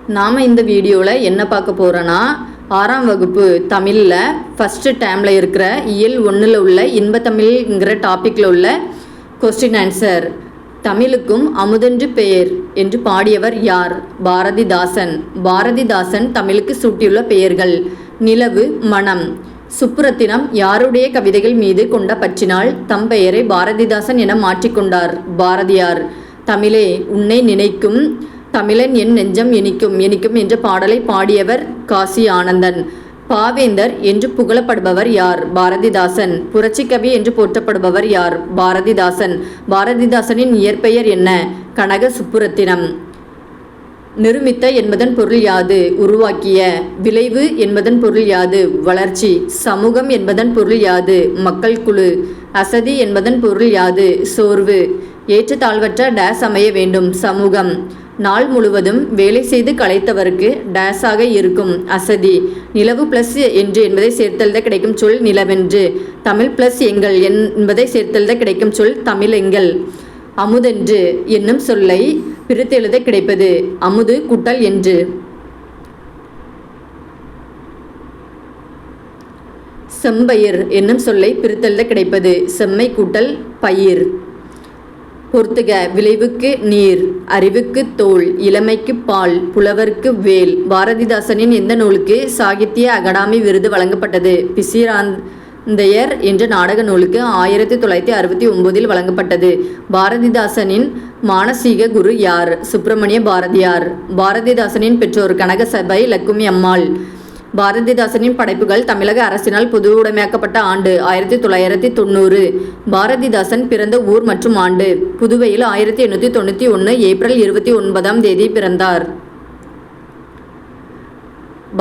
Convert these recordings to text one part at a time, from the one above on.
நாம் இந்த வீடியோவில் என்ன பார்க்க போகிறோன்னா 6ஆம் வகுப்பு தமிழில் ஃபஸ்ட்டு டேர்மில் இருக்கிற இயல் 1ல் உள்ள இன்பத்தமிழ்ங்கிற டாப்பிக்கில் உள்ள கொஸ்டின் ஆன்சர். தமிழுக்கும் அமுதென்று பெயர் என்று பாடியவர் யார்? பாரதிதாசன். பாரதிதாசன் தமிழுக்கு சூட்டியுள்ள பெயர்கள்: நிலவு, மனம். சுப்புரத்தினம் யாருடைய கவிதைகள் மீது கொண்ட பற்றினால் தம் பெயரை பாரதிதாசன் என மாற்றிக்கொண்டார்? பாரதியார். தமிழே உன்னை நினைக்கும் தமிழன் என் நெஞ்சம் இனிக்கும் இனிக்கும் என்ற பாடலை பாடியவர் காசி ஆனந்தன். பாவேந்தர் என்று புகழப்படுபவர் யார்? பாரதிதாசன். புரட்சிக்கவி என்று போற்றப்படுபவர் யார்? பாரதிதாசன். பாரதிதாசனின் இயற்பெயர் என்ன? கனக சுப்புரத்தினம். நிருமித்த என்பதன் பொருள் யாது? உருவாக்கிய. விளைவு என்பதன் பொருள் யாது? வளர்ச்சி. சமூகம் என்பதன் பொருள் யாது? மக்கள் குழு. அசதி என்பதன் பொருள் யாது? சோர்வு. ஏற்றத்தாழ்வற்ற டேஸ் அமைய வேண்டும். சமூகம். நாள் முழுவதும் வேலை செய்து களைத்தவருக்கு டேஸாக இருக்கும். அசதி. நிலவு பிளஸ் என்று என்பதை சேர்த்தெழுத கிடைக்கும் சொல் நிலவென்று. தமிழ் பிளஸ் எங்கள் என்பதை சேர்த்தெழுத கிடைக்கும் சொல் தமிழெங்கள். அமுதென்று என்னும் சொல்லை பிரித்தெழுத கிடைப்பது அமுது கூட்டல் என்று. செம்பயிர் என்னும் சொல்லை பிரித்தெழுத கிடைப்பது செம்மை கூட்டல் பயிர். பொறுத்துக. விளைவுக்கு நீர், அறிவுக்கு தோல், இளமைக்கு பால், புலவருக்கு வேல். பாரதிதாசனின் எந்த நூலுக்கு சாகித்ய அகாடமி விருது வழங்கப்பட்டது? பிசிராந்தையர் என்ற நாடக நூலுக்கு 1969 வழங்கப்பட்டது. பாரதிதாசனின் மானசீக குரு யார்? சுப்பிரமணிய பாரதியார். பாரதிதாசனின் பெற்றோர் கனகசபை லக்குமி அம்மாள். பாரதிதாசனின் படைப்புகள் தமிழக அரசினால் பொது உடைமையாக்கப்பட்ட ஆண்டு 1990. பாரதிதாசன் பிறந்த ஊர் மற்றும் ஆண்டு. புதுவையில் 1891 ஏப்ரல் 29 பிறந்தார்.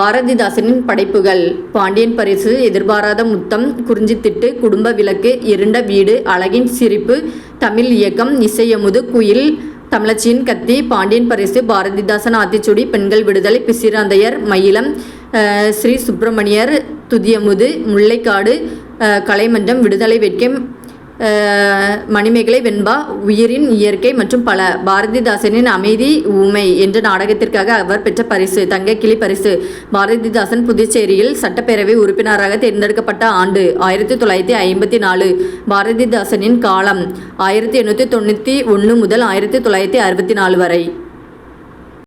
பாரதிதாசனின் படைப்புகள்: பாண்டியன் பரிசு, எதிர்பாராத முத்தம், குறிஞ்சித்திட்டு, குடும்ப விளக்கு, இருண்ட வீடு, அழகின் சிரிப்பு, தமிழ் இயக்கம், இசையமுது, குயில், தமிழச்சியின் கத்தி, பாண்டியன் பரிசு, பாரதிதாசன் ஆத்திச்சூடி, பெண்கள் விடுதலை, பிசிராந்தையர், மயிலம், ஸ்ரீ சுப்பிரமணியர், துதியமுது, முல்லைக்காடு, கலைமன்றம், விடுதலை வேட்கை, மணிமேகலை வெண்பா, உயிரின் இயற்கை மற்றும் பல. பாரதிதாசனின் அமைதி ஊமை என்ற நாடகத்திற்காக அவர் பெற்ற பரிசு தங்கக்கிளி பரிசு. பாரதிதாசன் புதுச்சேரியில் சட்டப்பேரவை உறுப்பினராக தேர்ந்தெடுக்கப்பட்ட ஆண்டு 1954. பாரதிதாசனின் காலம் 1891 முதல் 1964 வரை.